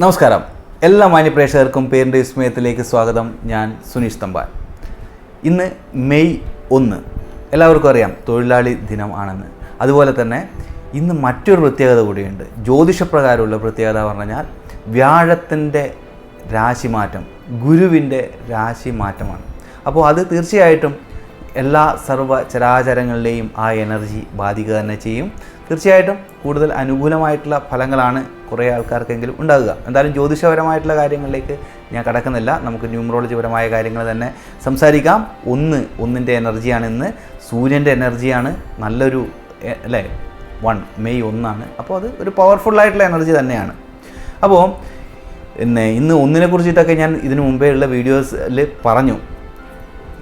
നമസ്കാരം. എല്ലാ മാന്യപ്രേക്ഷകർക്കും പേരിൻ്റെ വിസ്മയത്തിലേക്ക് സ്വാഗതം. ഞാൻ സുനീഷ് തമ്പാൻ. ഇന്ന് മെയ് 1, എല്ലാവർക്കും അറിയാം തൊഴിലാളി ദിനം ആണെന്ന്. അതുപോലെ തന്നെ ഇന്ന് മറ്റൊരു പ്രത്യേകത കൂടിയുണ്ട്. ജ്യോതിഷപ്രകാരമുള്ള പ്രത്യേകത പറഞ്ഞാൽ വ്യാഴത്തിൻ്റെ രാശിമാറ്റം, ഗുരുവിൻ്റെ രാശിമാറ്റമാണ്. അപ്പോൾ അത് തീർച്ചയായിട്ടും എല്ലാ സർവ്വ ചരാചരങ്ങളിലെയും ആ എനർജി ബാധിക്കുക തന്നെ ചെയ്യും. തീർച്ചയായിട്ടും കൂടുതൽ അനുകൂലമായിട്ടുള്ള ഫലങ്ങളാണ് കുറേ ആൾക്കാർക്കെങ്കിലും ഉണ്ടാകുക. എന്തായാലും ജ്യോതിഷപരമായിട്ടുള്ള കാര്യങ്ങളിലേക്ക് ഞാൻ കടക്കുന്നില്ല. നമുക്ക് ന്യൂമറോളജിപരമായ കാര്യങ്ങൾ തന്നെ സംസാരിക്കാം. ഒന്നിൻ്റെ എനർജിയാണ് ഇന്ന്, സൂര്യൻ്റെ എനർജിയാണ്. നല്ലൊരു അല്ലേ, മെയ് 1 അപ്പോൾ അത് ഒരു പവർഫുള്ളായിട്ടുള്ള എനർജി തന്നെയാണ്. അപ്പോൾ ഇന്ന് ഒന്നിനെ കുറിച്ചിട്ടൊക്കെ ഞാൻ ഇതിനു മുമ്പേ ഉള്ള വീഡിയോസിൽ പറഞ്ഞു,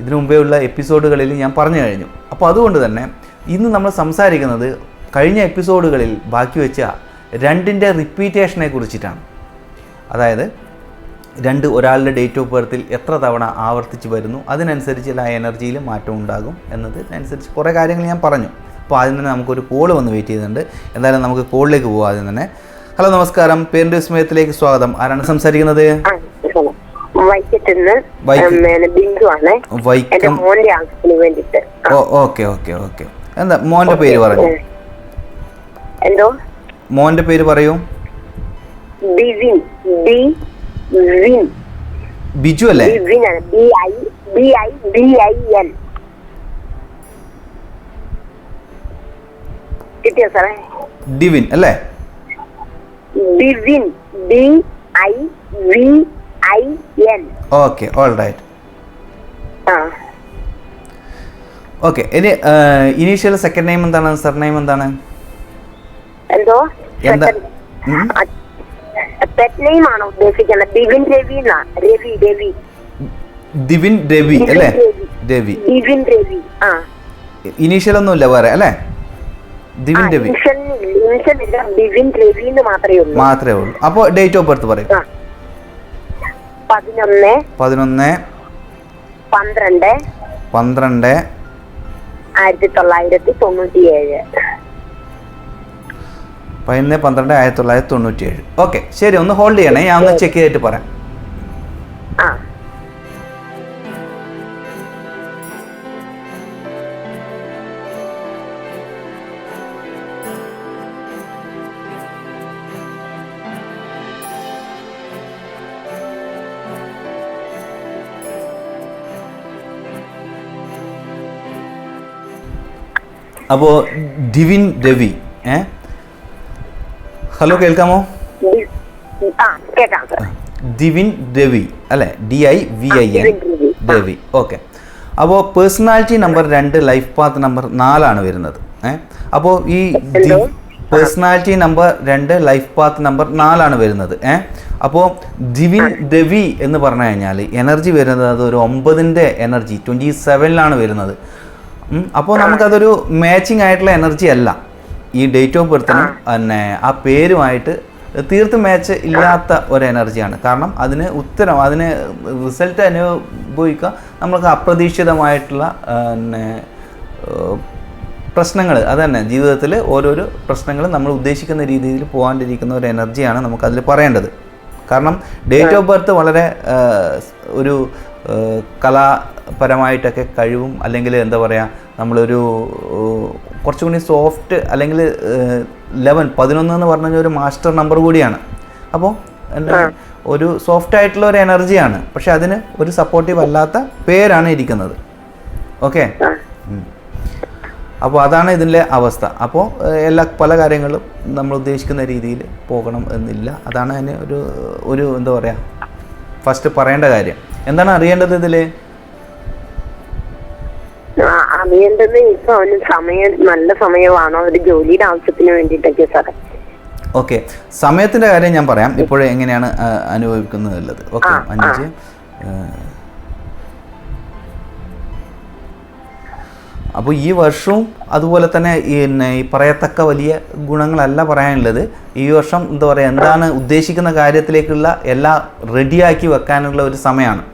ഇതിനു മുമ്പേ ഉള്ള എപ്പിസോഡുകളിൽ ഞാൻ പറഞ്ഞു കഴിഞ്ഞു. അപ്പോൾ അതുകൊണ്ട് തന്നെ ഇന്ന് നമ്മൾ സംസാരിക്കുന്നത് കഴിഞ്ഞ എപ്പിസോഡുകളിൽ ബാക്കി വെച്ച 2ൻ്റെ റിപ്പീറ്റേഷനെ കുറിച്ചിട്ടാണ്. അതായത് ഒരാളുടെ ഡേറ്റ് ഓഫ് ബർത്തിൽ എത്ര തവണ ആവർത്തിച്ച് വരുന്നു, അതിനനുസരിച്ച് ആ എനർജിയിൽ മാറ്റം ഉണ്ടാകും എന്നതിനനുസരിച്ച് കുറേ കാര്യങ്ങൾ ഞാൻ പറഞ്ഞു. അപ്പോൾ ആദ്യം തന്നെ നമുക്കൊരു കോൾ വന്ന് വെയിറ്റ് ചെയ്യുന്നുണ്ട്. എന്തായാലും നമുക്ക് കോളിലേക്ക് പോകാം ആദ്യം തന്നെ. ഹലോ, നമസ്കാരം. പേരിൻ്റെ വിസ്മയത്തിലേക്ക് സ്വാഗതം. ആരാണ് സംസാരിക്കുന്നത്? ഓക്കെ. എന്താ മോൻ്റെ പേര് പറഞ്ഞു? മോൻ്റെ പേര് പറയൂ. ബിജു അല്ലേ? ഡിവിൻ അല്ലേ? Okay, all right. ഓക്കെ, ഇനി ഇനീഷ്യൽ സെക്കൻഡ് നെയിം എന്താണ്, സർ നെയിം എന്താണ്? ദിവിൻ രവി അല്ലേ? രവി. ഇനീഷ്യൽ ഒന്നുമില്ല വേറെ അല്ലേ? ദിവിൻ രവി മാത്രമേ ഉള്ളൂ. അപ്പോൾ ഡേറ്റ് ഓഫ് ബർത്ത് പറയും. 11/12/1997. 11/12/1997. ഓക്കെ, ശരി. ഒന്ന് ഹോൾഡ് ചെയ്യണേ, ഞാൻ ഒന്ന് ചെക്ക് ചെയ്തിട്ട് പറയാം. അപ്പോൾ ഡിവിൻ രവി, ഹലോ കേൾക്കാമോ? ദിവിൻ രവി അല്ലേ? DIVIN രവി. ഓക്കെ. അപ്പോൾ personality number 2, life path number 4 വരുന്നത്. അപ്പോൾ ഈ personality number 2, life path number 4 വരുന്നത്. അപ്പോൾ ദിവിൻ രവി എന്ന് പറഞ്ഞു കഴിഞ്ഞാൽ എനർജി വരുന്നത് ഒരു 9ൻ്റെ എനർജി 27 വരുന്നത്. അപ്പോൾ നമുക്കതൊരു മാച്ചിങ് ആയിട്ടുള്ള എനർജി അല്ല. ഈ ഡേറ്റ് ഓഫ് ബർത്തിനും പിന്നെ ആ പേരുമായിട്ട് തീർത്തും മാച്ച് ഇല്ലാത്ത ഒരു എനർജിയാണ്. കാരണം അതിന് റിസൾട്ട് അനുഭവിക്കുക നമ്മൾക്ക് അപ്രതീക്ഷിതമായിട്ടുള്ള പ്രശ്നങ്ങൾ, അതുതന്നെ ജീവിതത്തിൽ ഓരോരോ പ്രശ്നങ്ങൾ നമ്മൾ ഉദ്ദേശിക്കുന്ന രീതിയിൽ പോകാണ്ടിരിക്കുന്ന ഒരു എനർജിയാണ് നമുക്കതിൽ പറയേണ്ടത്. കാരണം ഡേറ്റ് ഓഫ് ബർത്ത് വളരെ ഒരു കലാപരമായിട്ടൊക്കെ കഴിവും, അല്ലെങ്കിൽ എന്താ പറയുക, നമ്മളൊരു കുറച്ചും കൂടി സോഫ്റ്റ്, അല്ലെങ്കിൽ 11 എന്ന് പറഞ്ഞു കഴിഞ്ഞാൽ ഒരു മാസ്റ്റർ നമ്പർ കൂടിയാണ്. അപ്പോൾ ഒരു സോഫ്റ്റ് ആയിട്ടുള്ള ഒരു എനർജിയാണ്, പക്ഷെ അതിന് ഒരു സപ്പോർട്ടീവ് അല്ലാത്ത പേരാണ് ഇരിക്കുന്നത്. ഓക്കെ, അപ്പോൾ അതാണ് ഇതിൻ്റെ അവസ്ഥ. അപ്പോൾ പല കാര്യങ്ങളും നമ്മൾ ഉദ്ദേശിക്കുന്ന രീതിയിൽ പോകണം എന്നില്ല. അതാണ് അതിന് ഒരു എന്താ പറയുക, ഫസ്റ്റ് പറയേണ്ട കാര്യം. എന്താണ് അറിയേണ്ടത് ഇതിൽ? അറിയേണ്ടത് ഇപ്പൊ അവന് നല്ല സമയമാണോ ഒരു ജോലിയുടെ ആവശ്യത്തിന് വേണ്ടിയിട്ടൊക്കെ സാറേ? ഓക്കെ, സമയത്തിന്റെ കാര്യം ഞാൻ പറയാം. ഇപ്പോഴും എങ്ങനെയാണ് അനുഭവിക്കുന്നത്? ഓക്കെ, 5. അപ്പോൾ ഈ വർഷവും അതുപോലെ തന്നെ ഈ പറയത്തക്ക വലിയ ഗുണങ്ങളല്ല പറയാനുള്ളത്. ഈ വർഷം എന്താ പറയുക, എന്താണ് ഉദ്ദേശിക്കുന്ന കാര്യത്തിലേക്കുള്ള എല്ലാം റെഡിയാക്കി വെക്കാനുള്ള ഒരു സമയമാണ്.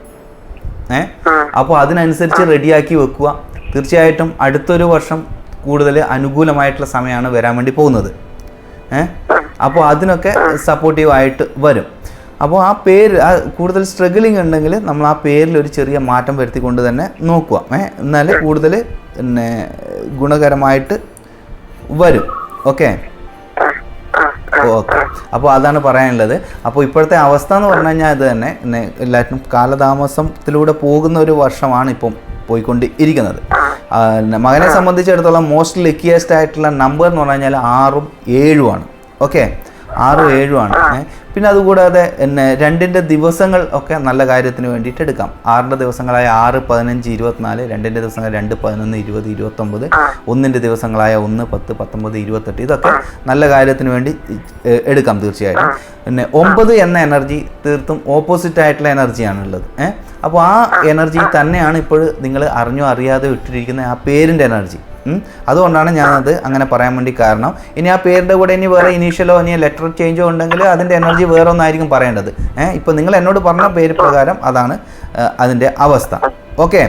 അപ്പോൾ അതിനനുസരിച്ച് റെഡിയാക്കി വെക്കുക. തീർച്ചയായിട്ടും അടുത്തൊരു വർഷം കൂടുതൽ അനുകൂലമായിട്ടുള്ള സമയമാണ് വരാൻ വേണ്ടി പോകുന്നത്. അപ്പോൾ അതിനൊക്കെ സപ്പോർട്ടീവായിട്ട് വരും. അപ്പോൾ ആ പേര് കൂടുതൽ സ്ട്രഗിളിങ് ഉണ്ടെങ്കിൽ നമ്മൾ ആ പേരിൽ ഒരു ചെറിയ മാറ്റം വരുത്തിക്കൊണ്ട് തന്നെ നോക്കുക. എന്നാൽ കൂടുതൽ പിന്നെ ഗുണകരമായിട്ട് വരും. Okay okay. അപ്പോൾ അതാണ് പറയാനുള്ളത്. അപ്പോൾ ഇപ്പോഴത്തെ അവസ്ഥ എന്ന് പറഞ്ഞു കഴിഞ്ഞാൽ ഇത് തന്നെ എല്ലാറ്റിനും കാലതാമസത്തിലൂടെ പോകുന്ന ഒരു വർഷമാണ് ഇപ്പം പോയിക്കൊണ്ട് ഇരിക്കുന്നത്. മകനെ സംബന്ധിച്ചിടത്തോളം മോസ്റ്റ് ലക്കിയസ്റ്റ് ആയിട്ടുള്ള നമ്പർ എന്ന് പറഞ്ഞു കഴിഞ്ഞാൽ 6ഉം 7ഉമാണ്. ഓക്കെ, 6ഉം 7ഉമാണ്. പിന്നെ അതുകൂടാതെ പിന്നെ 2ൻ്റെ ദിവസങ്ങൾ ഒക്കെ നല്ല കാര്യത്തിന് വേണ്ടിയിട്ട് എടുക്കാം. 6ൻ്റെ ദിവസങ്ങളായ 6, 15, 24, 2ൻ്റെ ദിവസങ്ങൾ 2, 11, 20, 29, 1ൻ്റെ ദിവസങ്ങളായ 1, 10, 19, 28 ഇതൊക്കെ നല്ല കാര്യത്തിന് വേണ്ടി എടുക്കാം തീർച്ചയായിട്ടും. പിന്നെ 9 എന്ന എനർജി തീർത്തും ഓപ്പോസിറ്റ് ആയിട്ടുള്ള എനർജിയാണുള്ളത്. അപ്പോൾ ആ എനർജി തന്നെയാണ് ഇപ്പോൾ നിങ്ങൾ അറിഞ്ഞോ അറിയാതെ ഇട്ടിരിക്കുന്ന ആ പേരിൻ്റെ എനർജി. അതുകൊണ്ടാണ് ഞാനത് അങ്ങനെ പറയാൻ വേണ്ടി കാരണം. ഇനി ആ പേരിൻ്റെ കൂടെ ഇനി വേറെ ഇനീഷ്യലോ ഇനി ലെറ്റർ ചേഞ്ചോ ഉണ്ടെങ്കിൽ അതിൻ്റെ എനർജി വേറെ ഒന്നായിരിക്കും പറയേണ്ടത്. ഇപ്പോൾ നിങ്ങൾ എന്നോട് പറഞ്ഞ പേര് പ്രകാരം അതാണ് അതിൻ്റെ അവസ്ഥ. ഓക്കെ.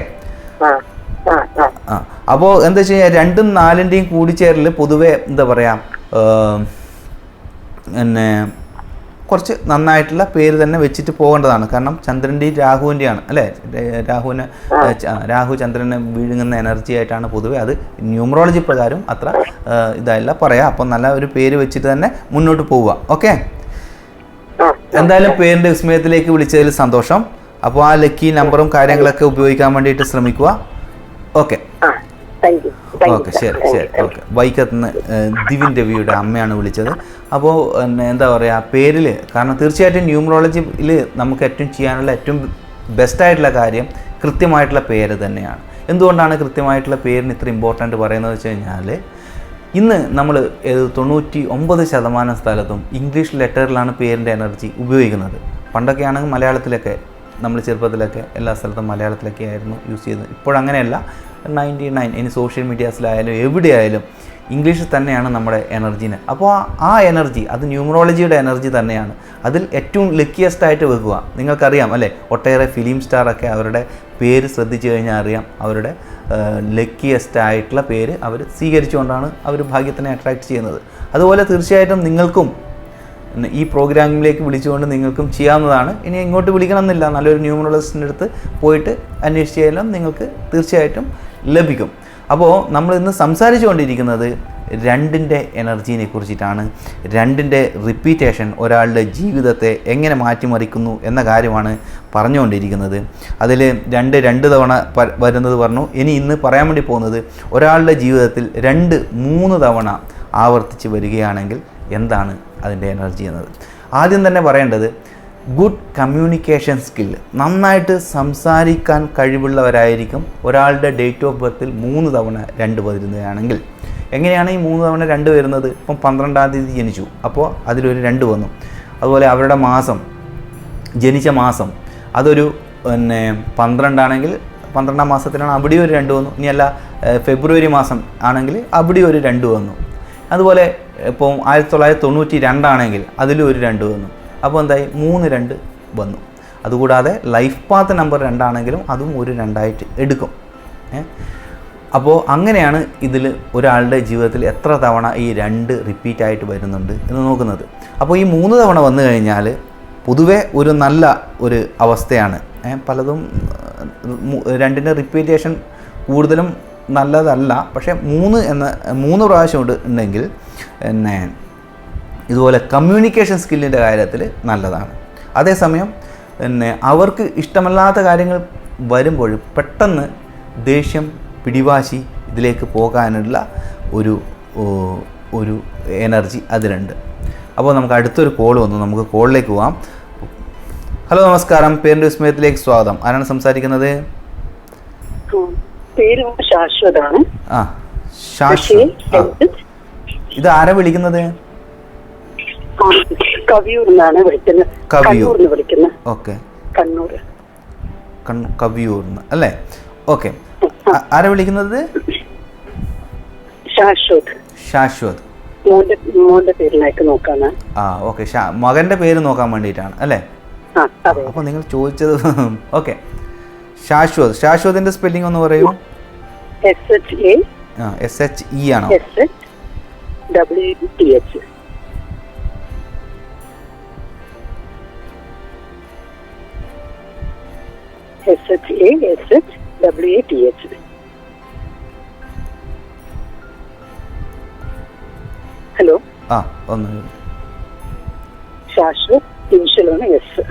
അപ്പോൾ എന്താ വെച്ച് കഴിഞ്ഞാൽ 2ഉം 4ൻ്റെയും കൂടിച്ചേരൽ പൊതുവേ എന്താ പറയുക പിന്നെ കുറച്ച് നന്നായിട്ടുള്ള പേര് തന്നെ വെച്ചിട്ട് പോകേണ്ടതാണ്. കാരണം ചന്ദ്രൻ്റെയും രാഹുവിൻ്റെയാണ് അല്ലേ, രാഹു ചന്ദ്രനെ വിഴുങ്ങുന്ന എനർജി ആയിട്ടാണ് പൊതുവെ അത് ന്യൂമറോളജി പ്രകാരം അത്ര ഇതായില്ല പറയാം. അപ്പം നല്ല ഒരു പേര് വെച്ചിട്ട് തന്നെ മുന്നോട്ട് പോവുക. ഓക്കെ, എന്തായാലും പേരിൻ്റെ വിസ്മയത്തിലേക്ക് വിളിച്ചതിൽ സന്തോഷം. അപ്പോൾ ആ ലക്കി നമ്പറും കാര്യങ്ങളൊക്കെ ഉപയോഗിക്കാൻ വേണ്ടിയിട്ട് ശ്രമിക്കുക. ഓക്കെ ഓക്കെ, ശരി ശരി. ഓക്കെ, വൈക്കത്ത് നിന്ന് ദിവ്യൻ രവിയുടെ അമ്മയാണ് വിളിച്ചത്. അപ്പോൾ എന്താ പറയുക പേരിൽ, കാരണം തീർച്ചയായിട്ടും ന്യൂമറോളജിയിൽ നമുക്ക് ഏറ്റവും ചെയ്യാനുള്ള ഏറ്റവും ബെസ്റ്റായിട്ടുള്ള കാര്യം കൃത്യമായിട്ടുള്ള പേര് തന്നെയാണ്. എന്തുകൊണ്ടാണ് കൃത്യമായിട്ടുള്ള പേരിന് ഇത്ര ഇമ്പോർട്ടൻ്റ് പറയുന്നത് വെച്ച് കഴിഞ്ഞാൽ ഇന്ന് നമ്മൾ 99% സ്ഥലത്തും ഇംഗ്ലീഷ് ലെറ്ററിലാണ് പേരിൻ്റെ എനർജി ഉപയോഗിക്കുന്നത്. പണ്ടൊക്കെ ആണെങ്കിൽ മലയാളത്തിലൊക്കെ നമ്മൾ ചെറുപ്പത്തിലൊക്കെ എല്ലാ സ്ഥലത്തും മലയാളത്തിലൊക്കെ ആയിരുന്നു യൂസ് ചെയ്യുന്നത്. ഇപ്പോഴങ്ങനെയല്ല. 99 ഇനി സോഷ്യൽ മീഡിയാസിലായാലും എവിടെയായാലും ഇംഗ്ലീഷിൽ തന്നെയാണ് നമ്മുടെ എനർജീനെ. അപ്പോൾ ആ എനർജി അത് ന്യൂമറോളജിയുടെ എനർജി തന്നെയാണ്. അതിൽ ഏറ്റവും ലക്കിയസ്റ്റ് ആയിട്ട് വെക്കുക. നിങ്ങൾക്കറിയാം അല്ലേ, ഒട്ടേറെ ഫിലിം സ്റ്റാറൊക്കെ അവരുടെ പേര് ശ്രദ്ധിച്ചു കഴിഞ്ഞാൽ അറിയാം, അവരുടെ ലക്കിയസ്റ്റ് ആയിട്ടുള്ള പേര് അവർ സ്വീകരിച്ചുകൊണ്ടാണ് അവർ ഭാഗ്യത്തിനെ അട്രാക്റ്റ് ചെയ്യുന്നത്. അതുപോലെ തീർച്ചയായിട്ടും നിങ്ങൾക്കും ഈ പ്രോഗ്രാമിലേക്ക് വിളിച്ചുകൊണ്ട് നിങ്ങൾക്കും ചെയ്യാവുന്നതാണ്. ഇനി ഇങ്ങോട്ട് വിളിക്കണമെന്നില്ല, നല്ലൊരു ന്യൂമറോളജിസ്റ്റിൻ്റെ അടുത്ത് പോയിട്ട് അന്വേഷിച്ച് കഴിഞ്ഞാൽ നിങ്ങൾക്ക് തീർച്ചയായിട്ടും ലഭിക്കും. അപ്പോൾ നമ്മൾ ഇന്ന് സംസാരിച്ചുകൊണ്ടിരിക്കുന്നത് 2ൻ്റെ എനർജീനെ കുറിച്ചിട്ടാണ്. 2ൻ്റെ റിപ്പീറ്റേഷൻ ഒരാളുടെ ജീവിതത്തെ എങ്ങനെ മാറ്റിമറിക്കുന്നു എന്ന കാര്യമാണ് പറഞ്ഞുകൊണ്ടിരിക്കുന്നത്. അതിൽ 2 തവണ വരുന്നത് പറഞ്ഞു. ഇനി ഇന്ന് പറയാൻ വേണ്ടി പോകുന്നത് ഒരാളുടെ ജീവിതത്തിൽ 2, 3 തവണ ആവർത്തിച്ച് വരികയാണെങ്കിൽ എന്താണ് അതിൻ്റെ എനർജി എന്നത്. ആദ്യം തന്നെ പറയേണ്ടത് ഗുഡ് കമ്മ്യൂണിക്കേഷൻ സ്കില്ല്, നന്നായിട്ട് സംസാരിക്കാൻ കഴിവുള്ളവരായിരിക്കും ഒരാളുടെ ഡേറ്റ് ഓഫ് ബർത്തിൽ 3 തവണ 2 വരുന്നതാണെങ്കിൽ. എങ്ങനെയാണ് ഈ 3 തവണ 2 വരുന്നത്? ഇപ്പം 12-ാം തീയതി ജനിച്ചു, അപ്പോൾ അതിലൊരു 2 വന്നു. അതുപോലെ അവരുടെ മാസം, ജനിച്ച മാസം അതൊരു 12 ആണെങ്കിൽ 12-ാം മാസത്തിലാണ് അവിടെ ഒരു 2 വന്നു. ഇനിയല്ല ഫെബ്രുവരി മാസം ആണെങ്കിൽ അവിടെ ഒരു 2 വന്നു. അതുപോലെ ഇപ്പോൾ 1992 ആണെങ്കിൽ അതിലും ഒരു 2 വന്നു. അപ്പോൾ എന്തായി, 3, 2 വന്നു. അതുകൂടാതെ ലൈഫ് പാത്ത് നമ്പർ 2 ആണെങ്കിലും അതും ഒരു 2 ആയിട്ട് എടുക്കും. അപ്പോൾ അങ്ങനെയാണ് ഇതിൽ ഒരാളുടെ ജീവിതത്തിൽ എത്ര തവണ ഈ 2 റിപ്പീറ്റായിട്ട് വരുന്നുണ്ട് എന്ന് നോക്കുന്നത്. അപ്പോൾ ഈ 3 തവണ വന്നു കഴിഞ്ഞാൽ പൊതുവെ ഒരു നല്ല ഒരു അവസ്ഥയാണ്. പലതും 2ൻ്റെ റിപ്പീറ്റേഷൻ കൂടുതലും നല്ലതല്ല, പക്ഷേ 3 പ്രാവശ്യം ഉണ്ടെങ്കിൽ ഇതുപോലെ കമ്മ്യൂണിക്കേഷൻ സ്കില്ലിൻ്റെ കാര്യത്തിൽ നല്ലതാണ്. അതേസമയം അവർക്ക് ഇഷ്ടമല്ലാത്ത കാര്യങ്ങൾ വരുമ്പോൾ പെട്ടെന്ന് ദേഷ്യം, പിടിവാശി ഇതിലേക്ക് പോകാനുള്ള ഒരു എനർജി അതിലുണ്ട്. അപ്പോൾ നമുക്ക് അടുത്തൊരു കോൾ വന്നു, നമുക്ക് കോളിലേക്ക് പോവാം. ഹലോ, നമസ്കാരം. പേരിൻ്റെ വിസ്മയത്തിലേക്ക് സ്വാഗതം. ആരാണ് സംസാരിക്കുന്നത്? പേര് ശാശ്വതാണ്. ആ, ശാശ്വത്. ഇത് ആരാ വിളിക്കുന്നത്? കവിയൂർന്നാണ് വിളിക്കുന്നത്. കവിയൂർന്ന് വിളിക്കുന്നത്. ഓക്കെ, കണ്ണൂർ. കവിയൂർന്ന് അല്ലേ? ഓക്കെ. ആരാ വിളിക്കുന്നത്? ശാശ്വത്. ശാശ്വത്. മോന്റെ പേരിലേക്ക് നോക്കാനാ. ആ, ഓക്കെ. മകന്റെ പേര് നോക്കാൻ വേണ്ടിയിട്ടാണ് അല്ലേ? അപ്പോൾ നിങ്ങൾ ചോദിച്ചത് ഓക്കെ. ശാശ്വത്. ശാശ്വതിന്റെ സ്പെല്ലിംഗ് ഒന്ന് പറയൂ. SHE ആണോ? SHASHWATH. ഹലോ. ആ ഒന്ന് ശാശ്വത് ഇനിഷ്യലാണ് എസ്.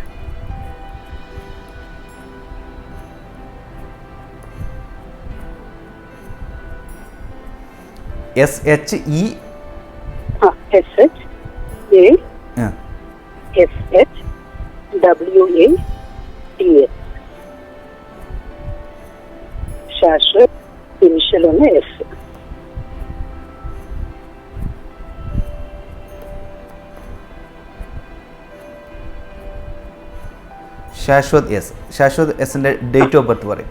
SHE SHASHWATH. ശാശ്വത് ഇനിഷ്യലാണ് എസ്. ശാശ്വത് എസ്. ശാശ്വത് എസിൻ്റെ ഡേറ്റ് ഓഫ് ബർത്ത് പറയും.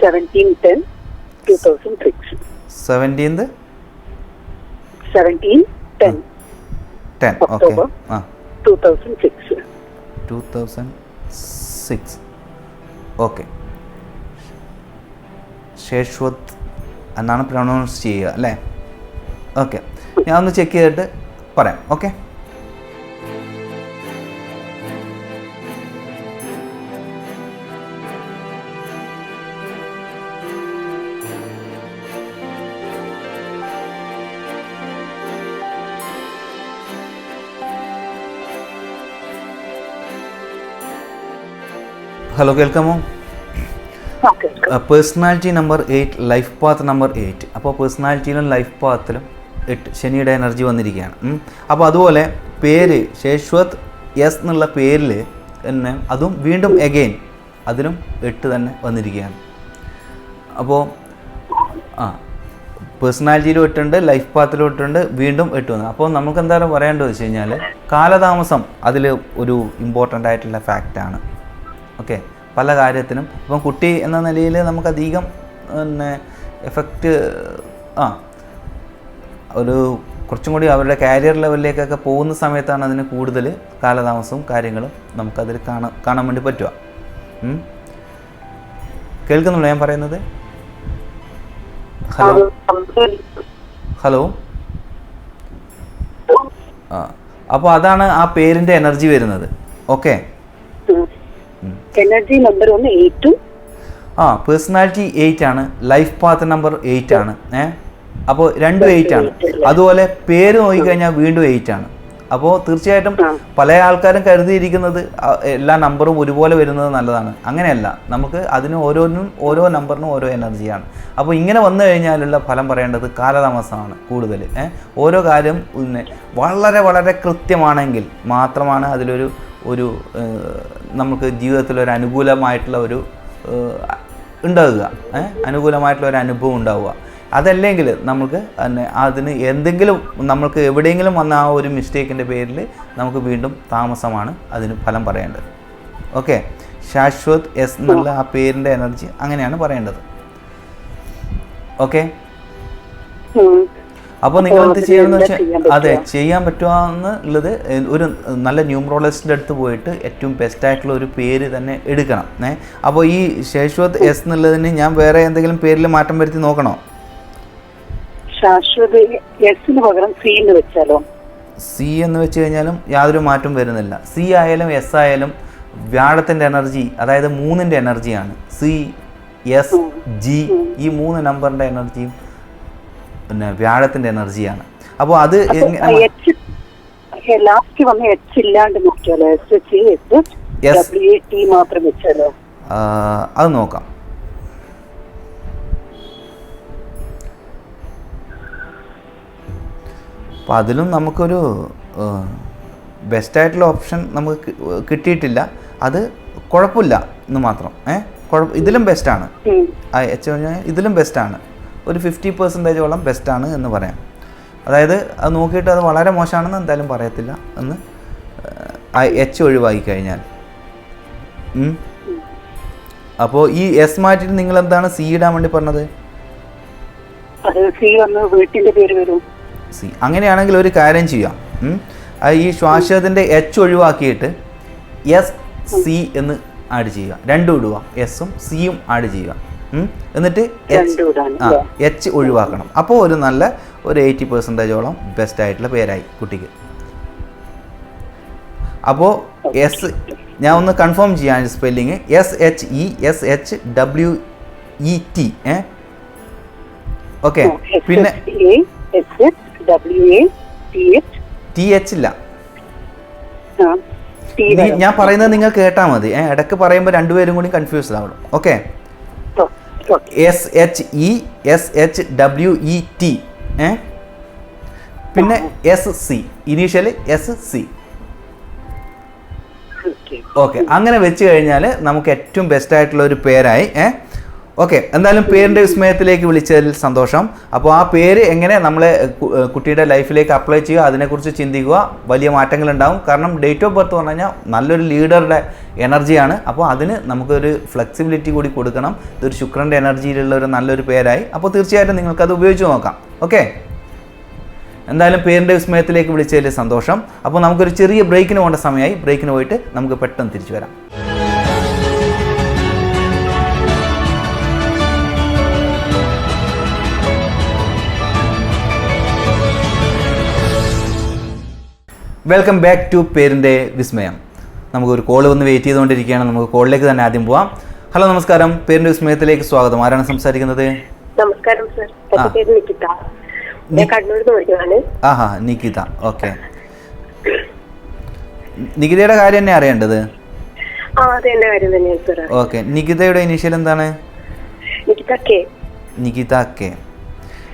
17/10/2006. 17th 17/10 okay. ആ 2006. 2006 ഓക്കെ. ശേശ്വത് എന്നാണ് പ്രൊണൗൺസ് ചെയ്യുക അല്ലേ? ഓക്കെ, ഞാൻ ഒന്ന് ചെക്ക് ചെയ്തിട്ട് പറയാം. ഓക്കെ. ഹലോ, കേൾക്കാമോ? Personality number 8, life path number 8. അപ്പോൾ പേഴ്സണാലിറ്റിയിലും ലൈഫ് പാത്തിലും 8 ശനിയുടെ എനർജി വന്നിരിക്കുകയാണ്. അപ്പോൾ അതുപോലെ പേര് ശേശ്വത് എസ് എന്നുള്ള പേരിൽ തന്നെ അതും വീണ്ടും എഗെയിൻ അതിലും 8 തന്നെ വന്നിരിക്കുകയാണ്. അപ്പോൾ പേഴ്സണാലിറ്റിയിലും 8 ഉണ്ട്, ലൈഫ് പാത്തിലും 8 ഉണ്ട്, വീണ്ടും 8 വന്നു. അപ്പോൾ നമുക്ക് എന്തായാലും പറയേണ്ടത് വെച്ച് കഴിഞ്ഞാൽ കാലതാമസം അതിൽ ഒരു ഇമ്പോർട്ടൻ്റ് ആയിട്ടുള്ള ഫാക്റ്റാണ്. ഓക്കെ, പല കാര്യത്തിനും. ഇപ്പം കുട്ടി എന്ന നിലയിൽ നമുക്കധികം പിന്നെ എഫക്റ്റ് ഒരു കുറച്ചും കൂടി അവരുടെ കാരിയർ ലെവലിലേക്കൊക്കെ പോകുന്ന സമയത്താണ് അതിന് കൂടുതൽ കാലതാമസവും കാര്യങ്ങളും നമുക്കതിൽ കാണാൻ വേണ്ടി പറ്റുക. കേൾക്കുന്നുണ്ടോ ഞാൻ പറയുന്നത്? Hello hello. അപ്പോൾ അതാണ് ആ പേരിൻ്റെ എനർജി വരുന്നത്. ഓക്കെ. Energy number 8. പേഴ്സണാലിറ്റി 8 ആണ്, ലൈഫ് പാത്ത് നമ്പർ 8 ആണ്. അപ്പോൾ രണ്ടും 8 ആണ്. അതുപോലെ പേര് നോക്കിക്കഴിഞ്ഞാൽ വീണ്ടും 8 ആണ്. അപ്പോൾ തീർച്ചയായിട്ടും പല ആൾക്കാരും കരുതിയിരിക്കുന്നത് എല്ലാ നമ്പറും ഒരുപോലെ വരുന്നത് നല്ലതാണ്. അങ്ങനെയല്ല, നമുക്ക് അതിന് ഓരോ നമ്പറിനും ഓരോ എനർജിയാണ്. അപ്പോൾ ഇങ്ങനെ വന്നു കഴിഞ്ഞാലുള്ള ഫലം പറയേണ്ടത് കാലതാമസമാണ് കൂടുതൽ. ഓരോ കാര്യം വളരെ വളരെ കൃത്യമാണെങ്കിൽ മാത്രമാണ് അതിലൊരു നമുക്ക് ജീവിതത്തിലൊരു അനുകൂലമായിട്ടുള്ള ഉണ്ടാവുക, അനുകൂലമായിട്ടുള്ള ഒരു അനുഭവം ഉണ്ടാവുക. അതല്ലെങ്കിൽ നമുക്ക് അതിന് എന്തെങ്കിലും നമുക്ക് എവിടെയെങ്കിലും വന്ന ആ ഒരു മിസ്റ്റേക്കിൻ്റെ പേരിൽ നമുക്ക് വീണ്ടും താമസമാണ് അതിന് ഫലം പറയേണ്ടത്. ഓക്കെ, ശാശ്വത് എസ് എന്നുള്ള ആ പേരിൻ്റെ എനർജി അങ്ങനെയാണ് പറയേണ്ടത്. ഓക്കെ, അപ്പോൾ നിങ്ങൾ എന്ത് ചെയ്യണമെന്ന് വെച്ചാൽ ചെയ്യാൻ പറ്റുകയെന്നുള്ളത് ഒരു നല്ല ന്യൂമറോളജിസ്റ്റിൻ്റെ അടുത്ത് പോയിട്ട് ഏറ്റവും ബെസ്റ്റായിട്ടുള്ള ഒരു പേര് തന്നെ എടുക്കണം. അപ്പോൾ ഈ ശേശ്വത് എസ് എന്നുള്ളതിന് ഞാൻ വേറെ എന്തെങ്കിലും പേരിൽ മാറ്റം വരുത്തി നോക്കണോ? ശാശ്വത് എസിന് പകരം സി എന്ന് വെച്ചാലോ? സി എന്ന് വെച്ച് കഴിഞ്ഞാലും യാതൊരു മാറ്റം വരുന്നില്ല. സി ആയാലും എസ് ആയാലും വ്യാഴത്തിൻ്റെ എനർജി, അതായത് 3ൻ്റെ എനർജിയാണ്. സി, എസ്, ജി ഈ 3 നമ്പറിൻ്റെ എനർജിയും പിന്നെ വ്യാഴത്തിൻ്റെ എനർജിയാണ്. അപ്പോൾ അത് ലാസ്റ്റ് വന്ന് എച്ച് ഇല്ലാണ്ട് നോക്കിയാലോ? മാത്രം വെച്ചാലോ? അത് നോക്കാം. അപ്പോൾ അതിലും നമുക്കൊരു ബെസ്റ്റായിട്ടുള്ള ഓപ്ഷൻ നമുക്ക് കിട്ടിയിട്ടില്ല. അത് കുഴപ്പമില്ല എന്ന് മാത്രം. ഇതിലും ബെസ്റ്റാണ്. എച്ച് കഴിഞ്ഞാൽ ഇതിലും ബെസ്റ്റാണ്. ഒരു 50% ബെസ്റ്റാണ് എന്ന് പറയാം. അതായത് അത് നോക്കിയിട്ട് അത് വളരെ മോശമാണെന്ന് എന്തായാലും പറയത്തില്ല എന്ന് എച്ച് ഒഴിവാക്കി കഴിഞ്ഞാൽ. അപ്പോൾ ഈ എസ് മാറ്റിയിട്ട് നിങ്ങൾ എന്താണ് സി ഇടാൻ വേണ്ടി പറഞ്ഞത്? സി. അങ്ങനെയാണെങ്കിൽ ഒരു കാര്യം ചെയ്യാം. ഈ ശ്വാസത്തിൻ്റെ എച്ച് ഒഴിവാക്കിയിട്ട് എസ് സി എന്ന് ആഡ് ചെയ്യുക. രണ്ടും ഇടുക, എസും സിയും ആഡ് ചെയ്യുക. എന്നിട്ട് എച്ച് ഒഴിവാക്കണം. അപ്പോൾ ഒരു നല്ല ഒരു 80% ബെസ്റ്റ് ആയിട്ടുള്ള പേരായി കുട്ടിക്ക്. അപ്പോൾ ഞാൻ ഒന്ന് കൺഫേം ചെയ്യാൻ സ്പെല്ലിങ് SHESHWET. ഓക്കെ, പിന്നെ TH ഇല്ല. ഞാൻ പറയുന്നത് നിങ്ങൾ കേട്ടാൽ മതി. ഇടയ്ക്ക് പറയുമ്പോൾ രണ്ടുപേരും കൂടി കൺഫ്യൂസ്ഡ് ആവണം. Okay, SHESHWET. പിന്നെ SC, ഇനീഷ്യൽ SC. ഓക്കെ, അങ്ങനെ വെച്ച് കഴിഞ്ഞാൽ നമുക്ക് ഏറ്റവും ബെസ്റ്റ് ആയിട്ടുള്ള ഒരു പേരായി. ഓക്കെ, എന്തായാലും പേരിൻ്റെ വിസ്മയത്തിലേക്ക് വിളിച്ചതിൽ സന്തോഷം. അപ്പോൾ ആ പേര് എങ്ങനെ നമ്മളെ കുട്ടിയുടെ ലൈഫിലേക്ക് അപ്ലൈ ചെയ്യുക, അതിനെക്കുറിച്ച് ചിന്തിക്കുക. വലിയ മാറ്റങ്ങളുണ്ടാവും. കാരണം ഡേറ്റ് ഓഫ് ബർത്ത് പറഞ്ഞു കഴിഞ്ഞാൽ നല്ലൊരു ലീഡറുടെ എനർജിയാണ്. അപ്പോൾ അതിന് നമുക്കൊരു ഫ്ലെക്സിബിലിറ്റി കൂടി കൊടുക്കണം. ഇതൊരു ശുക്രൻ്റെ എനർജിയിലുള്ള ഒരു നല്ലൊരു പേരായി. അപ്പോൾ തീർച്ചയായിട്ടും നിങ്ങൾക്കത് ഉപയോഗിച്ച് നോക്കാം. ഓക്കെ, എന്തായാലും പേരിൻ്റെ വിസ്മയത്തിലേക്ക് വിളിച്ചതിൽ സന്തോഷം. അപ്പോൾ നമുക്കൊരു ചെറിയ ബ്രേക്കിന് പോകേണ്ട സമയമായി. ബ്രേക്കിന് പോയിട്ട് നമുക്ക് പെട്ടെന്ന് തിരിച്ചു വരാം. വെൽക്കം ബാക്ക് ടു പേരിൻ്റെ വിസ്മയം. നമുക്കൊരു കോൾ വന്ന് വെയിറ്റ് ചെയ്തുകൊണ്ടിരിക്കുകയാണ്. നമുക്ക് കോളിലേക്ക് തന്നെ ആദ്യം പോവാം. ഹലോ, നമസ്കാരം. പേരിൻ്റെ വിസ്മയത്തിലേക്ക് സ്വാഗതം. ആരാണ് സംസാരിക്കുന്നത്? നമസ്കാരം സർ, എൻ്റെ പേര് നികിത. ഞാൻ കണ്ണൂരിൽ നിന്ന് വിളിക്കുന്നതാണ്. ആഹാ, നികിത. ഓക്കെ, നികിതയുടെ കാര്യം തന്നെ അറിയേണ്ടത്. അതെന്റെ കാര്യം തന്നെയാണ് സർ. ഓക്കെ, നികിതയുടെ ഇനീഷ്യൽ എന്താണ്? നികിത കെ. നികിത കെ.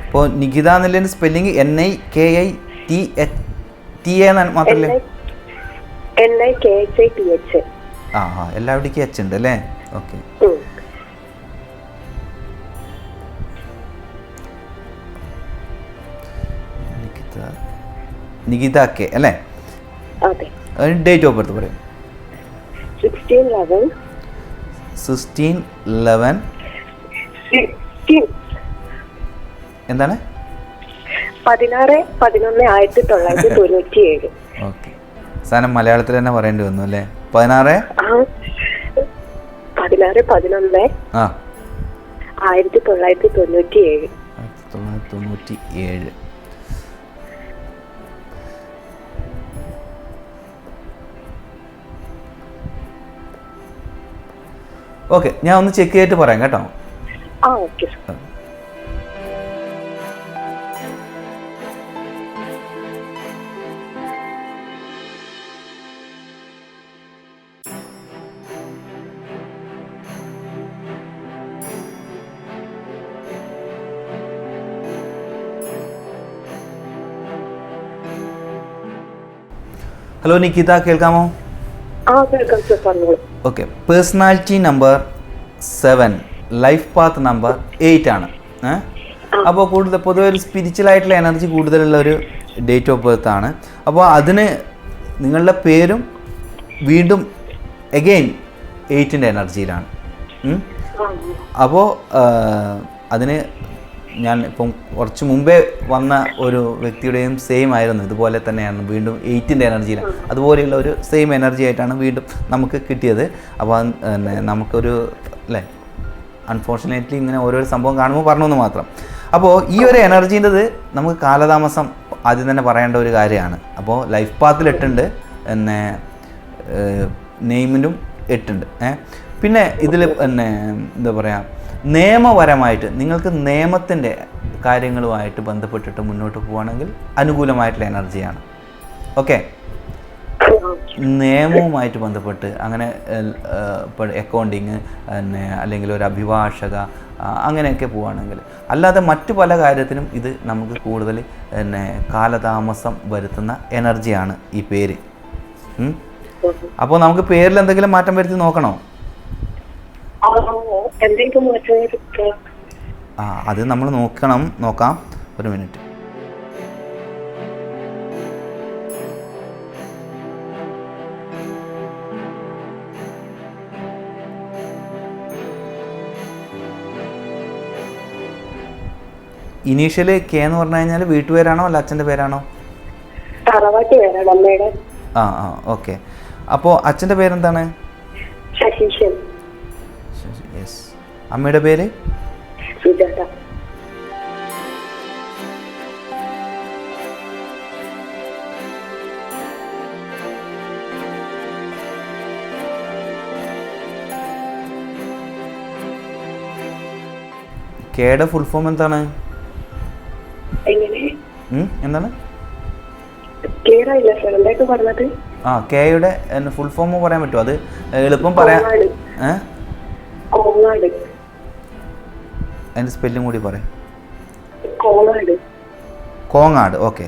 അപ്പോൾ നികിത എന്നുള്ളതിൻ്റെ സ്പെല്ലിങ് NIKITHTA മാത്രമല്ലേ? NIKHITH. എല്ലാവിടേക്കും എച്ച് ഉണ്ട് അല്ലേ? ഓക്കെ, നികിത കെ അല്ലേ? ഡേറ്റ് ഓഫ് ബർത്ത് പറയും. 16/11 എന്താണ്? 16/11/1997. ഓക്കെ, സാധനം മലയാളത്തിൽ തന്നെ പറയേണ്ടി വന്നു അല്ലേ? 16/11/1997. ഓക്കെ, ഞാൻ ഒന്ന് ചെക്ക് ചെയ്തിട്ട് പറയാം കേട്ടോ. ഓക്കെ. ഹലോ നികിത, കേൾക്കാമോ? Okay, personality number 7, life path number 8 ആണ്. അപ്പോൾ കൂടുതൽ പൊതുവെ ഒരു സ്പിരിച്വൽ ആയിട്ടുള്ള എനർജി കൂടുതലുള്ള ഒരു ഡേറ്റ് ഓഫ് ബർത്ത് ആണ്. അപ്പോൾ അതിന് നിങ്ങളുടെ പേരും വീണ്ടും എഗെയിൻ 8ൻ്റെ എനർജിയിലാണ്. അപ്പോൾ അതിന് ഞാൻ ഇപ്പം കുറച്ച് മുമ്പേ വന്ന ഒരു വ്യക്തിയുടെയും സെയിം ആയിരുന്നു. ഇതുപോലെ തന്നെയാണ്, വീണ്ടും 8ൻ്റെ എനർജിയിലാണ്. അതുപോലെയുള്ള ഒരു സെയിം എനർജി ആയിട്ടാണ് വീണ്ടും നമുക്ക് കിട്ടിയത്. അപ്പോൾ നമുക്കൊരു അല്ലേ, അൺഫോർച്ചുനേറ്റ്ലി ഇങ്ങനെ ഓരോരോ സംഭവം കാണുമ്പോൾ പറഞ്ഞെന്ന് മാത്രം. അപ്പോൾ ഈ ഒരു എനർജീൻ്റെത് നമുക്ക് കാലതാമസം ആദ്യം തന്നെ പറയേണ്ട ഒരു കാര്യമാണ്. അപ്പോൾ ലൈഫ് പാത്തിൽ 8 ഉണ്ട്, പിന്നെ നെയിമിനും 8 ഉണ്ട്. പിന്നെ ഇതിൽ പിന്നെ എന്താ പറയുക, നിയമപരമായിട്ട് നിങ്ങൾക്ക് നിയമത്തിൻ്റെ കാര്യങ്ങളുമായിട്ട് ബന്ധപ്പെട്ടിട്ട് മുന്നോട്ട് പോവുകയാണെങ്കിൽ അനുകൂലമായിട്ടുള്ള എനർജിയാണ്. ഓക്കെ, നിയമവുമായിട്ട് ബന്ധപ്പെട്ട് അങ്ങനെ ഇപ്പോൾ അക്കൗണ്ടിങ് പിന്നെ അല്ലെങ്കിൽ ഒരു അഭിഭാഷക അങ്ങനെയൊക്കെ പോവുകയാണെങ്കിൽ, അല്ലാതെ മറ്റു പല കാര്യത്തിനും ഇത് നമുക്ക് കൂടുതൽ പിന്നെ കാലതാമസം വരുത്തുന്ന എനർജിയാണ് ഈ പേര്. അപ്പോൾ നമുക്ക് പേരിൽ എന്തെങ്കിലും മാറ്റം വരുത്തി നോക്കണോ? അത് നമ്മൾ നോക്കാം. ഒരു മിനിറ്റ്. ഇനീഷ്യൽ കെ എന്ന് പറഞ്ഞു കഴിഞ്ഞാൽ വീട്ടുപേരാണോ അല്ല അച്ഛൻ്റെ പേരാണോ? ഓക്കെ. അപ്പോൾ അച്ഛൻ്റെ പേരെന്താണ്? യെസ്. അമ്മയുടെ പേര്? കെയുടെ ഫുൾ ഫോം എന്താണ്? എങ്ങനെ എന്താണ്? ക്ലിയർ ആയില്ല സർ, എന്തായിട്ട് പറഞ്ഞത്? കെയുടെ ഫുൾ ഫോം പറയാൻ പറ്റുമോ? അത് എളുപ്പം പറയാം. കോങ്ങാട്. അതിൻ്റെ സ്പെല്ലും കൂടി പറയാം. കോങ്ങാട്. കോങ്ങാട്. ഓക്കെ.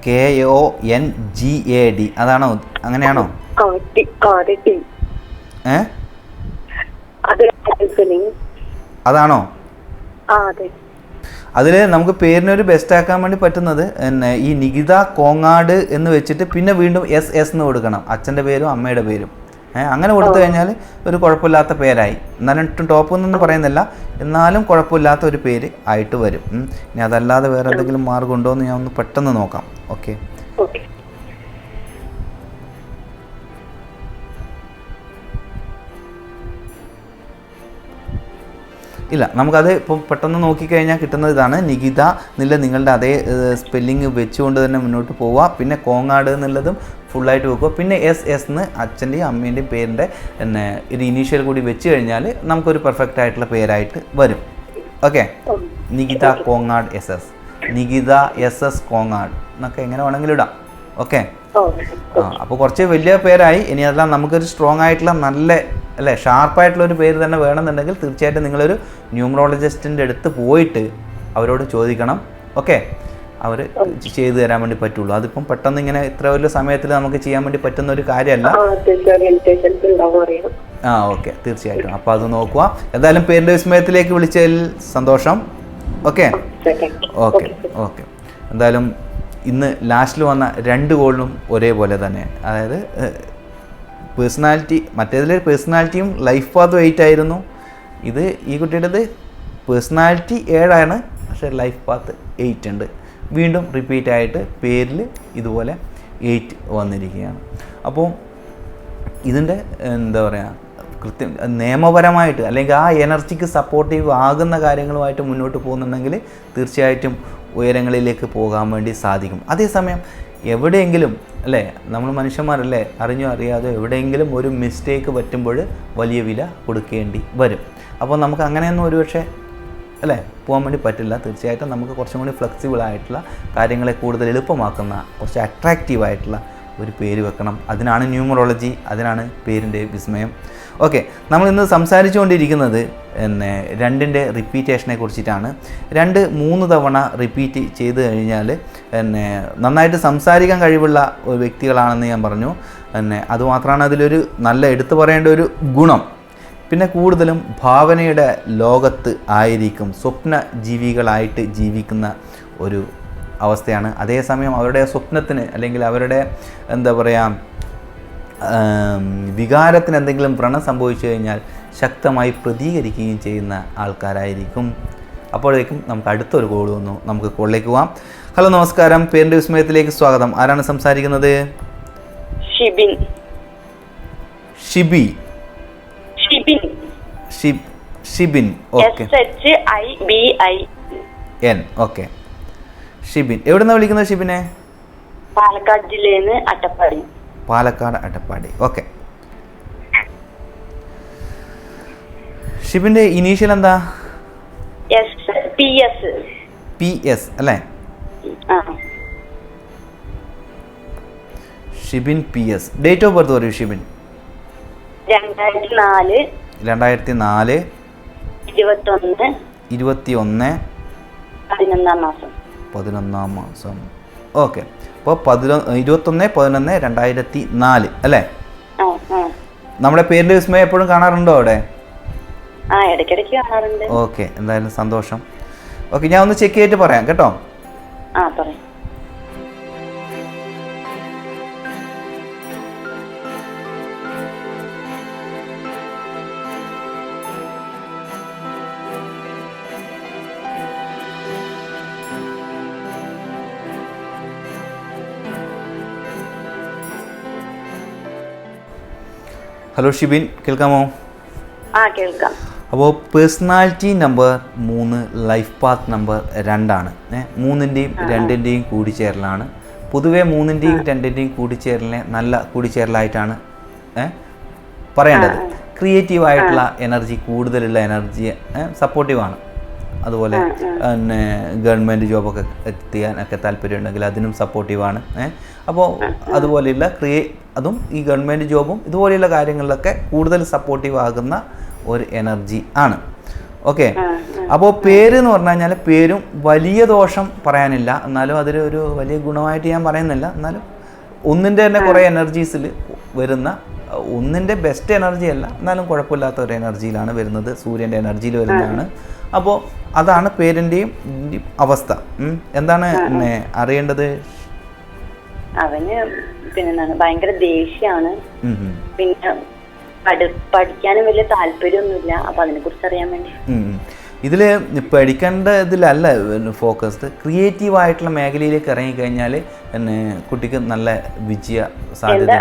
KONGAD അതാണോ? അങ്ങനെയാണോ? അതാണോ? അതിൽ നമുക്ക് പേരിനൊരു ബെസ്റ്റ് ആക്കാൻ വേണ്ടി പറ്റുന്നത് ഈ നികിത കോങ്ങാട് എന്ന് വെച്ചിട്ട് പിന്നെ വീണ്ടും SS എന്ന് കൊടുക്കണം, അച്ഛൻ്റെ പേരും അമ്മയുടെ പേരും. അങ്ങനെ കൊടുത്തു കഴിഞ്ഞാൽ ഒരു കുഴപ്പമില്ലാത്ത പേരായി. എന്നാലും ടോപ്പ് എന്നൊന്നും പറയുന്നില്ല, എന്നാലും കുഴപ്പമില്ലാത്ത ഒരു പേര് ആയിട്ട് വരും. ഇനി അതല്ലാതെ വേറെ എന്തെങ്കിലും മാർഗം ഉണ്ടോ എന്ന് ഞാൻ ഒന്ന് പെട്ടെന്ന് നോക്കാം. ഓക്കെ. ഇല്ല, നമുക്കത് ഇപ്പം പെട്ടെന്ന് നോക്കിക്കഴിഞ്ഞാൽ കിട്ടുന്നത് ഇതാണ്. നികിത എന്നുള്ള നിങ്ങളുടെ അതേ സ്പെല്ലിങ് വെച്ചുകൊണ്ട് തന്നെ മുന്നോട്ട് പോവുക. പിന്നെ കോങ്ങാട് എന്നുള്ളതും ഫുള്ളായിട്ട് വെക്കുക. പിന്നെ SS എന്ന് അച്ഛൻ്റെയും അമ്മേൻ്റെയും പേരിൻ്റെ ഒരു ഇനീഷ്യൽ കൂടി വെച്ച് കഴിഞ്ഞാൽ നമുക്കൊരു പെർഫെക്റ്റ് ആയിട്ടുള്ള പേരായിട്ട് വരും. Okay. Nikita Kongad SS, Nikita SS Kongad എന്നൊക്കെ എങ്ങനെ വേണമെങ്കിലും ഇടാം. ഓക്കെ. അപ്പോൾ കുറച്ച് വലിയ പേരായി. ഇനി അതെല്ലാം നമുക്കൊരു സ്ട്രോങ് ആയിട്ടുള്ള നല്ല ഷാർപ്പായിട്ടുള്ള ഒരു പേര് തന്നെ വേണമെന്നുണ്ടെങ്കിൽ തീർച്ചയായിട്ടും നിങ്ങളൊരു ന്യൂമറോളജിസ്റ്റിൻ്റെ അടുത്ത് പോയിട്ട് അവരോട് ചോദിക്കണം. ഓക്കെ. അവർ ചെയ്തു തരാൻ വേണ്ടി പറ്റുള്ളൂ. അതിപ്പം പെട്ടെന്ന് ഇങ്ങനെ ഇത്ര വലിയ സമയത്തിൽ നമുക്ക് ചെയ്യാൻ വേണ്ടി പറ്റുന്ന ഒരു കാര്യമല്ല. ഓക്കെ, തീർച്ചയായിട്ടും. അപ്പോൾ അത് നോക്കുക. എന്തായാലും പേരിൻ്റെ വിസ്മയത്തിലേക്ക് വിളിച്ചതിൽ സന്തോഷം. ഓക്കെ. ഓക്കെ. ഓക്കെ. എന്തായാലും ഇന്ന് ലാസ്റ്റിൽ വന്ന 2 കോളിനും ഒരേപോലെ തന്നെ, അതായത് പേഴ്സണാലിറ്റി, മറ്റേതിൽ പേഴ്സണാലിറ്റിയും ലൈഫ് പാത്തും 8 ആയിരുന്നു. ഇത് ഈ കുട്ടിയുടേത് പേഴ്സണാലിറ്റി 7 പക്ഷേ ലൈഫ് പാത്ത് 8 ഉണ്ട്. വീണ്ടും റിപ്പീറ്റ് ആയിട്ട് പേരിൽ ഇതുപോലെ 8 വന്നിരിക്കുകയാണ്. അപ്പോൾ ഇതിൻ്റെ എന്താ പറയുക, കൃത്യം നിയമപരമായിട്ട് അല്ലെങ്കിൽ ആ എനർജിക്ക് സപ്പോർട്ടീവ് ആകുന്ന കാര്യങ്ങളുമായിട്ട് മുന്നോട്ട് പോകുന്നുണ്ടെങ്കിൽ തീർച്ചയായിട്ടും ഉയരങ്ങളിലേക്ക് പോകാൻ വേണ്ടി സാധിക്കും. അതേസമയം എവിടെയെങ്കിലും നമ്മൾ മനുഷ്യന്മാരല്ലേ, അറിഞ്ഞോ അറിയാതെ എവിടെയെങ്കിലും ഒരു മിസ്റ്റേക്ക് പറ്റുമ്പോൾ വലിയ വില കൊടുക്കേണ്ടി വരും. അപ്പോൾ നമുക്ക് അങ്ങനെയൊന്നും ഒരുപക്ഷെ പോകാൻ വേണ്ടി പറ്റില്ല. തീർച്ചയായിട്ടും നമുക്ക് കുറച്ചും കൂടി ഫ്ലെക്സിബിൾ ആയിട്ടുള്ള കാര്യങ്ങളെ കൂടുതൽ എളുപ്പമാക്കുന്ന കുറച്ച് അട്രാക്റ്റീവായിട്ടുള്ള ഒരു പേര് വെക്കണം. അതിനാണ് ന്യൂമറോളജി, അതിനാണ് പേരിൻ്റെ വിസ്മയം. ഓക്കെ. നമ്മൾ ഇന്ന് സംസാരിച്ചുകൊണ്ടിരിക്കുന്നത് 2ൻ്റെ റിപ്പീറ്റേഷനെ കുറിച്ചിട്ടാണ്. 2-3 തവണ റിപ്പീറ്റ് ചെയ്ത് കഴിഞ്ഞാൽ നന്നായിട്ട് സംസാരിക്കാൻ കഴിവുള്ള വ്യക്തികളാണെന്ന് ഞാൻ പറഞ്ഞു. അതുമാത്രമാണ് അതിലൊരു നല്ല എടുത്തു പറയേണ്ട ഒരു ഗുണം. പിന്നെ കൂടുതലും ഭാവനയുടെ ലോകത്ത് ആയിരിക്കും, സ്വപ്ന ജീവികളായിട്ട് ജീവിക്കുന്ന ഒരു അവസ്ഥയാണ്. അതേസമയം അവരുടെ സ്വപ്നത്തിന് അല്ലെങ്കിൽ അവരുടെ എന്താ പറയുക വികാരത്തിന് എന്തെങ്കിലും വ്രണം സംഭവിച്ചു കഴിഞ്ഞാൽ ശക്തമായി പ്രതികരിക്കുകയും ചെയ്യുന്ന ആൾക്കാരായിരിക്കും. അപ്പോഴേക്കും നമുക്ക് അടുത്തൊരു കോൾ വന്നു. നമുക്ക് കോളിലേക്ക് പോവാം. ഹലോ, നമസ്കാരം. പേരിൻ്റെ വിസ്മയത്തിലേക്ക് സ്വാഗതം. ആരാണ് സംസാരിക്കുന്നത്? Shibin. Shibi. Shibin. Okay. SHIBIN. Okay. Shibin. എവിടുന്നാണ് വിളിക്കുന്നത് ഷിബിനെ? പാലക്കാട് ജില്ലയിൽ നിന്ന് അട്ടപ്പാടി. പാലക്കാട് അട്ടപ്പാടി. ഓക്കെ. ഷിബിൻ്റെ ഇനീഷ്യൽ എന്താ? PS അല്ലേ? Shibin PS. Date of birth പറയൂ ഷിബിൻ. 2004 21 11 മാസം. ഓക്കെ. അപ്പോൾ 21/11/2004 അല്ലേ? നമ്മുടെ പേരിൻ്റെ വിസ്മയം എപ്പോഴും കാണാറുണ്ടോ അവിടെ? ഓക്കെ. എന്തായാലും സന്തോഷം. ഓക്കെ, ഞാൻ ഒന്ന് ചെക്ക് ചെയ്തിട്ട് പറയാം കേട്ടോ. ഹലോ ഷിബിൻ, കേൾക്കാമോ? കേൾക്കാം. അപ്പോൾ personality number 3, life path number 2 3ൻ്റെയും 2ൻ്റെയും കൂടിച്ചേരലാണ്. പൊതുവെ 3ൻ്റെയും 2ൻ്റെയും കൂടിച്ചേരലിനെ നല്ല കൂടിച്ചേരലായിട്ടാണ് പറയേണ്ടത്. ക്രിയേറ്റീവായിട്ടുള്ള എനർജി, കൂടുതലുള്ള എനർജി, സപ്പോർട്ടീവാണ്. അതുപോലെ പിന്നെ ഗവൺമെൻറ് ജോബൊക്കെ എത്തിയാനൊക്കെ താല്പര്യമുണ്ടെങ്കിൽ അതിനും സപ്പോർട്ടീവാണ്. അപ്പോൾ അതുപോലെയുള്ള അതും ഈ ഗവൺമെൻറ് ജോബും ഇതുപോലെയുള്ള കാര്യങ്ങളിലൊക്കെ കൂടുതൽ സപ്പോർട്ടീവ് ആകുന്ന ഒരു എനർജി ആണ്. ഓക്കെ. അപ്പോൾ പേര് എന്ന് പറഞ്ഞു കഴിഞ്ഞാൽ പേരും വലിയ ദോഷം പറയാനില്ല, എന്നാലും അതൊരു വലിയ ഗുണമായിട്ട് ഞാൻ പറയുന്നില്ല. എന്നാലും ഒന്നിൻ്റെ തന്നെ കുറേ എനർജീസിൽ വരുന്ന, ഒന്നിൻ്റെ ബെസ്റ്റ് എനർജി അല്ല, എന്നാലും കുഴപ്പമില്ലാത്ത ഒരു എനർജിയിലാണ് വരുന്നത്, സൂര്യൻ്റെ എനർജിയിൽ വരുന്നതാണ്. അപ്പോൾ അതാണ് പേരിൻ്റെയും അവസ്ഥ. എന്താണ് അറിയേണ്ടത്? അവന് പിന്നെ ഭയങ്കര ദേഷ്യാണ്, പിന്നെ പഠിക്കാനും വലിയ താല്പര്യമൊന്നുമില്ല. അപ്പൊ അതിനെ കുറിച്ച് അറിയാൻ വേണ്ടി. ഇതിൽ പഠിക്കേണ്ട ഇതിലല്ല ഫോക്കസ്ഡ്, ക്രിയേറ്റീവായിട്ടുള്ള മേഖലയിലേക്ക് ഇറങ്ങിക്കഴിഞ്ഞാൽ പിന്നെ കുട്ടിക്ക് നല്ല വിജയ സാധ്യത.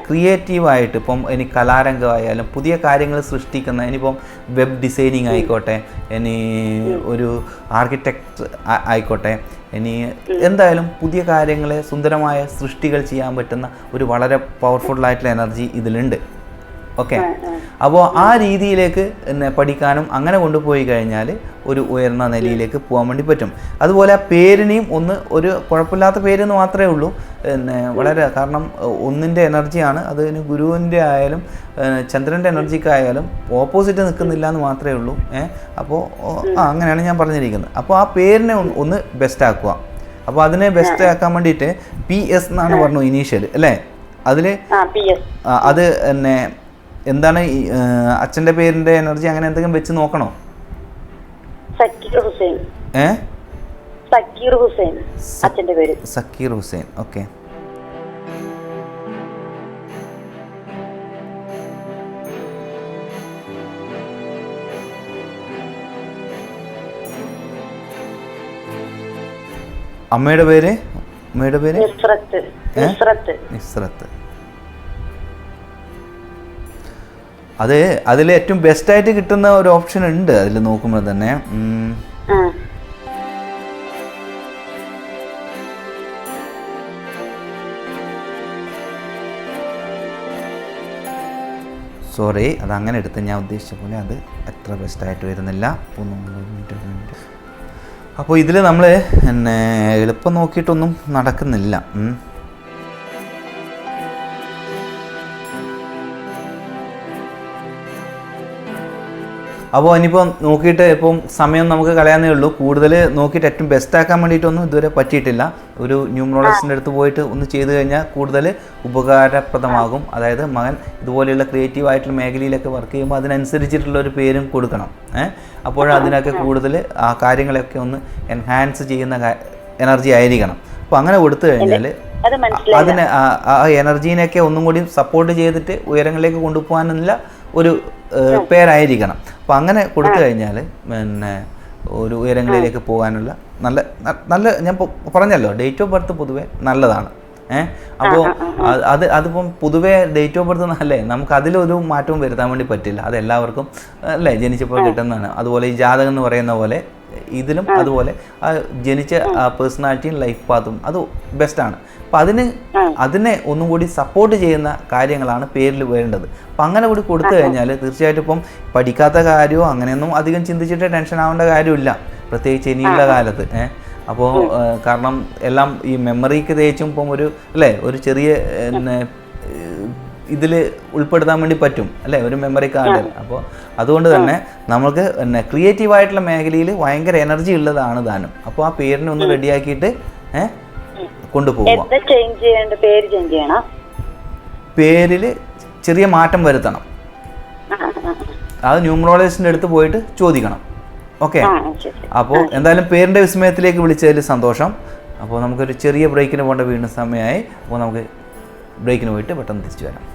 ക്രിയേറ്റീവായിട്ട് ഇപ്പം ഇനി കലാരംഗമായാലും പുതിയ കാര്യങ്ങൾ സൃഷ്ടിക്കുന്ന, ഇനിയിപ്പം വെബ് ഡിസൈനിങ് ആയിക്കോട്ടെ, ഇനി ഒരു ആർക്കിടെക്ട് ആയിക്കോട്ടെ, ഇനി എന്തായാലും പുതിയ കാര്യങ്ങളെ സുന്ദരമായ സൃഷ്ടികൾ ചെയ്യാൻ പറ്റുന്ന ഒരു വളരെ പവർഫുള്ളായിട്ടുള്ള എനർജി ഇതിലുണ്ട്. ഓക്കെ. അപ്പോൾ ആ രീതിയിലേക്ക് പഠിക്കാനും അങ്ങനെ കൊണ്ടുപോയി കഴിഞ്ഞാൽ ഒരു ഉയർന്ന നിലയിലേക്ക് പോകാൻ വേണ്ടി പറ്റും. അതുപോലെ ആ പേരിനെയും ഒരു കുഴപ്പമില്ലാത്ത പേരെന്ന് മാത്രമേ ഉള്ളൂ. വളരെ, കാരണം ഒന്നിൻ്റെ എനർജിയാണ് അത്. ഗുരുവിൻ്റെ ആയാലും ചന്ദ്രൻ്റെ എനർജിക്കായാലും ഓപ്പോസിറ്റ് നിൽക്കുന്നില്ല എന്ന് മാത്രമേ ഉള്ളൂ. അപ്പോൾ അങ്ങനെയാണ് ഞാൻ പറഞ്ഞിരിക്കുന്നത്. അപ്പോൾ ആ പേരിനെ ഒന്ന് ബെസ്റ്റ് ആക്കുക. അപ്പോൾ അതിനെ ബെസ്റ്റ് ആക്കാൻ വേണ്ടിയിട്ട് PS എന്നാണ് പറഞ്ഞു ഇനീഷ്യൽ, അല്ലേ? അതിൽ അത് എന്താണ് അച്ഛൻ്റെ പേരിൻ്റെ എനർജി, അങ്ങനെ എന്തെങ്കിലും വെച്ച് നോക്കണോ? സക്കീർ ഹുസൈൻ. അച്ഛൻ്റെ പേര് സക്കീർ ഹുസൈൻ. ഓക്കെ. അമ്മയുടെ പേര് നിസ്രത്ത്. അതിൽ ഏറ്റവും ബെസ്റ്റായിട്ട് കിട്ടുന്ന ഒരു ഓപ്ഷൻ ഉണ്ട് അതിൽ നോക്കുമ്പോൾ തന്നെ. സോറി, അതങ്ങനെ എടുത്ത് ഞാൻ ഉദ്ദേശിച്ച പോലെ അത് അത്ര ബെസ്റ്റായിട്ട് വരുന്നില്ല. അപ്പോൾ ഇതിൽ നമ്മൾ എളുപ്പം നോക്കിയിട്ടൊന്നും നടക്കുന്നില്ല. അപ്പോൾ ഇനിയിപ്പോൾ നോക്കിയിട്ട് ഇപ്പം സമയം നമുക്ക് കളയാനേ ഉള്ളൂ. കൂടുതൽ നോക്കിയിട്ട് ഏറ്റവും ബെസ്റ്റ് ആക്കാൻ വേണ്ടിയിട്ടൊന്നും ഇതുവരെ പറ്റിയിട്ടില്ല. ഒരു ന്യൂമറോളജിസ്റ്റിൻ്റെ അടുത്ത് പോയിട്ട് ഒന്ന് ചെയ്ത് കഴിഞ്ഞാൽ കൂടുതൽ ഉപകാരപ്രദമാകും. അതായത് മകൻ ഇതുപോലെയുള്ള ക്രിയേറ്റീവായിട്ടുള്ള മേഖലയിലൊക്കെ വർക്ക് ചെയ്യുമ്പോൾ അതിനനുസരിച്ചിട്ടുള്ള ഒരു പേരും കൊടുക്കണം. അപ്പോഴതിനൊക്കെ കൂടുതൽ ആ കാര്യങ്ങളൊക്കെ ഒന്ന് എൻഹാൻസ് ചെയ്യുന്ന എനർജി ആയിരിക്കണം. അപ്പോൾ അങ്ങനെ കൊടുത്തു കഴിഞ്ഞാൽ അതിനെ ആ എനർജീനെയൊക്കെ ഒന്നും കൂടി സപ്പോർട്ട് ചെയ്തിട്ട് ഉയരങ്ങളിലേക്ക് കൊണ്ടുപോകാനുള്ള ഒരു പേരായിരിക്കണം. അപ്പോൾ അങ്ങനെ കൊടുത്തു കഴിഞ്ഞാൽ ഒരു ഉയരങ്ങളിലേക്ക് പോകാനുള്ള നല്ല ഞാൻ പറഞ്ഞല്ലോ, ഡേറ്റ് ഓഫ് ബർത്ത് പൊതുവെ നല്ലതാണ്. അപ്പോൾ അതിപ്പം പൊതുവേ ഡേറ്റ് ഓഫ് ബർത്ത് നല്ലേ, നമുക്ക് അതിലൊരു മാറ്റവും വരുത്താൻ വേണ്ടി പറ്റില്ല. അതെല്ലാവർക്കും അല്ലേ ജനിച്ചപ്പോൾ കിട്ടുന്നതാണ്. അതുപോലെ ഈ ജാതകം എന്ന് പറയുന്ന പോലെ ഇതിലും അതുപോലെ ജനിച്ച പേഴ്സണാലിറ്റിയും ലൈഫ് പാത്തും അത് ബെസ്റ്റാണ്. അപ്പം അതിനെ ഒന്നും കൂടി സപ്പോർട്ട് ചെയ്യുന്ന കാര്യങ്ങളാണ് പേരിൽ വേണ്ടത്. അപ്പം അങ്ങനെ കൂടി കൊടുത്തു കഴിഞ്ഞാൽ തീർച്ചയായിട്ടും ഇപ്പം പഠിക്കാത്ത കാര്യമോ അങ്ങനെയൊന്നും അധികം ചിന്തിച്ചിട്ട് ടെൻഷൻ ആവേണ്ട കാര്യമില്ല, പ്രത്യേകിച്ച് ഇനിയുള്ള കാലത്ത്. അപ്പോൾ കാരണം എല്ലാം ഈ മെമ്മറിക്ക് തേച്ചും ഇപ്പം ഒരു ചെറിയ ഇതിൽ ഉൾപ്പെടുത്താൻ വേണ്ടി പറ്റും, അല്ലേ, ഒരു മെമ്മറി കാർഡ്. അപ്പോൾ അതുകൊണ്ട് തന്നെ നമുക്ക് ക്രിയേറ്റീവായിട്ടുള്ള മേഖലയിൽ ഭയങ്കര എനർജി ഉള്ളതാണ് താനും. അപ്പോൾ ആ പേരിനെ ഒന്ന് റെഡിയാക്കിയിട്ട് കൊണ്ടുപോകുക. പേരിൽ ചെറിയ മാറ്റം വരുത്തണം. അത് ന്യൂമറോളജിസ്റ്റിൻ്റെ അടുത്ത് പോയിട്ട് ചോദിക്കണം. ഓക്കെ. അപ്പോൾ എന്തായാലും പേരിൻ്റെ വിസ്മയത്തിലേക്ക് വിളിച്ചതിൽ സന്തോഷം. അപ്പോൾ നമുക്കൊരു ചെറിയ ബ്രേക്കിന് പോകേണ്ട വീണ്ടും സമയമായി. അപ്പോൾ നമുക്ക് ബ്രേക്കിന് പോയിട്ട് പെട്ടെന്ന് തിരിച്ചു വരാം.